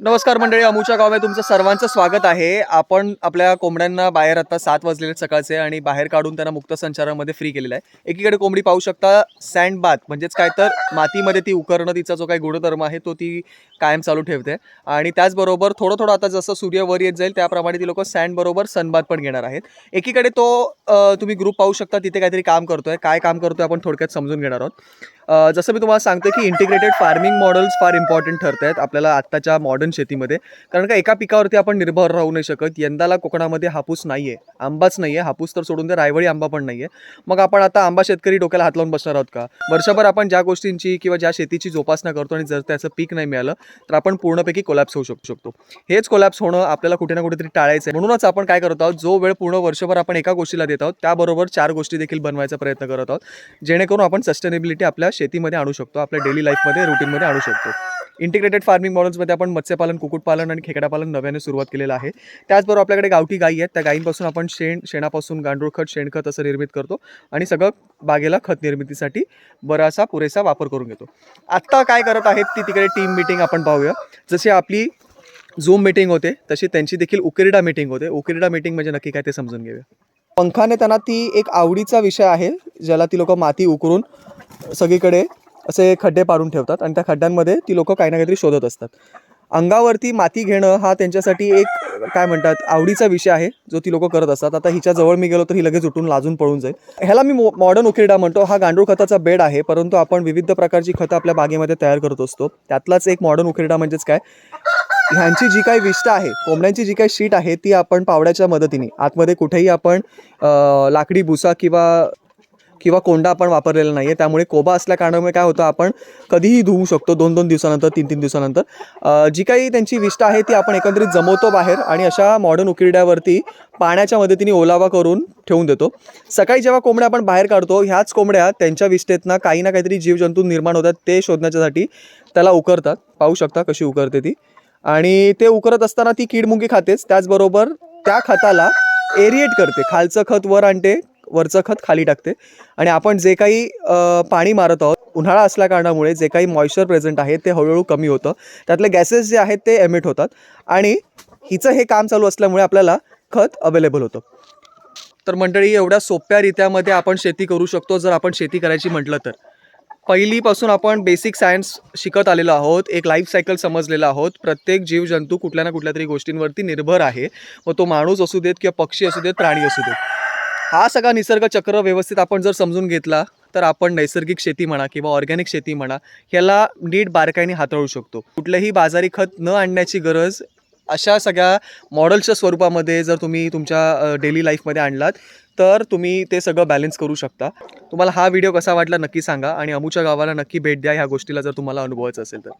नमस्कार मंडळी, अमूच्या गावामध्ये तुमचं सर्वांचं स्वागत आहे. आपण आपल्या कोंबड्यांना बाहेर आता 7 वाजलेले सकाळचे आणि बाहेर काढून त्यांना मुक्त संचारामध्ये फ्री केलेलं आहे. एकीकडे कोंबडी पाहू शकता सँड बाथ म्हणजेच काय तर मातीमध्ये ती उकरणं, तिचा जो काही गुणधर्म आहे तो ती कायम चालू ठेवते. आणि त्याचबरोबर थोडं थोडं आता जसं सूर्य वर येत जाईल त्याप्रमाणे ती लोक सँड बरोबर सनबाथ पण घेणार आहेत. एकीकडे तो तुम्ही ग्रुप पाहू शकता, तिथे काहीतरी काम करतोय. काय काम करतोय आपण थोडक्यात समजून घेणार आहोत. जसं मी तुम्हाला सांगतो की इंटिग्रेटेड फार्मिंग मॉडेल्स फार इम्पॉर्टंट ठरत आहेत आपल्याला आत्ताच्या मॉडर्न शेतीमध्ये. कारण का एका पिकावरती आपण निर्भर राहू नाही शकत. यंदाला कोकणामध्ये हापूस नाही आहे, आंबाच नाही आहे. हापूस तर सोडून दे, रायवळी आंबा पण नाही आहे. मग आपण आता आंबा शेतकरी डोक्याला हात लावून बसणार आहोत का? वर्षभर आपण ज्या गोष्टींची किंवा ज्या शेतीची जोपासना करतो आणि जर त्याचं पीक नाही मिळालं तर आपण पूर्णपैकी कोलॅप्स होऊ शकतो. हेच कोलॅप्स होणं आपल्याला कुठे ना कुठेतरी टाळायचं आहे. म्हणूनच आपण काय करत आहोत, जो वेळ पूर्ण वर्षभर आपण एका गोष्टीला देत आहोत त्याबरोबर 4 गोष्टी देखील बनवायचा प्रयत्न करत आहोत, जेणेकरून आपण सस्टेनेबिलिटी आपल्या शेतीमध्ये आणू शकतो, आपल्या डेली लाईफमध्ये रुटीनमध्ये आणू शकतो. इंटिग्रेटेड फार्मिंग मॉडेल्समध्ये आपण मत्स्यपालन, कुक्कुटपालन आणि खेकडापालन नव्याने सुरुवात केलेलं आहे. त्याचबरोबर आपल्याकडे गावठी गायी आहेत. त्या गायींपासून आपण शेणापासून गांडूळ खत, शेणखत असं निर्मित करतो आणि सगळं बागेला खत निर्मितीसाठी बराचसा पुरेसा वापर करून घेतो. आत्ता काय करत आहेत ती तिकडे टीम मीटिंग आपण पाहूया. जशी आपली झूम मीटिंग होते तशी त्यांची देखील उकिरडा मीटिंग होते. उकिरडा मीटिंग म्हणजे नक्की काय ते समजून घेऊया. पंखाने त्यांना ती एक आवडीचा विषय आहे, ज्याला ती लोक माती उकरून सगळीकडे असे खड्डे पाडून ठेवतात आणि त्या खड्ड्यांमध्ये ती लोक काही ना काहीतरी शोधत असतात. अंगावरती माती घेणं हा त्यांच्यासाठी एक काय म्हणतात आवडीचा विषय आहे, जो ती लोक करत असतात. आता हिच्या जवळ मी गेलो तर ही लगेच उठून लाजून पळून जाईल. ह्याला मी मॉडर्न उकिरडा म्हणतो. हा गांडूळ खताचा बेड आहे, परंतु आपण विविध प्रकारची खतं आपल्या बागेमध्ये तयार करत असतो. त्यातलाच एक मॉडर्न उकिरडा म्हणजेच काय, ह्यांची जी काही विष्ठा आहे, कोंबड्यांची जी काही शीट आहे, ती आपण पावड्याच्या मदतीने आतमध्ये कुठेही आपण लाकडी भुसा किंवा कोंडा आपण वापरलेला नाही आहे. त्यामुळे कोबा असल्या कारणामुळे काय होतं, आपण कधीही धुवू शकतो 2-2 दिवसानंतर, 3-3 दिवसानंतर. जी काही त्यांची विष्ठा आहे ती आपण एकंदरीत जमवतो बाहेर आणि अशा मॉडर्न उकिरड्यावरती पाण्याच्या मदतीने ओलावा करून ठेवून देतो. सकाळी जेव्हा कोंबड्या आपण बाहेर काढतो, ह्याच कोंबड्या त्यांच्या विष्ठेतनं काही ना काहीतरी जीवजंतू निर्माण होतात, ते शोधण्यासाठी त्याला उकरतात. पाहू शकता कशी उकरते ती. आणि ते उकरत असताना ती कीड-मुंगी खातेच, त्याचबरोबर त्या खताला एरिएट करते. खालचं खत वर आणते, वरचं खत खाली टाकते. आणि आपण जे काही पाणी मारत आहोत, उन्हाळा असल्या कारणामुळे जे काही मॉइश्चर प्रेझेंट आहे ते हळूहळू कमी होतं. त्यातले गॅसेस जे आहेत ते एमिट होतात आणि हिचं हे काम चालू असल्यामुळे आपल्याला खत अवेलेबल होतं. तर मंडळी, एवढ्या सोप्या रित्यामध्ये आपण शेती करू शकतो जर आपण शेती करायची म्हटलं तर. पहिलीपासून आपण बेसिक सायन्स शिकत आलेलो आहोत, एक लाईफ सायकल समजलेला आहोत. प्रत्येक जीवजंतू कुठल्या ना कुठल्या तरी गोष्टींवरती निर्भर आहे. मग तो माणूस असू देत किंवा पक्षी असू देत, प्राणी असू देत. हा सगळा निसर्ग चक्र व्यवस्थित आपण जर समजून घेतला तर आपण नैसर्गिक शेती म्हणा किंवा ऑर्गॅनिक शेती म्हणा, ह्याला नीट बारकाईने हाताळू शकतो. कुठलंही बाजारी खत न आणण्याची गरज अशा सगळ्या मॉडेल्सच्या स्वरूपामध्ये जर तुम्ही तुमच्या डेली लाईफमध्ये आणलात तर तुम्ही ते सगळं बॅलन्स करू शकता. तुम्हाला हा व्हिडिओ कसा वाटला नक्की सांगा आणि अमूच्या गावाला नक्की भेट द्या ह्या गोष्टीला जर तुम्हाला अनुभवायचं असेल तर.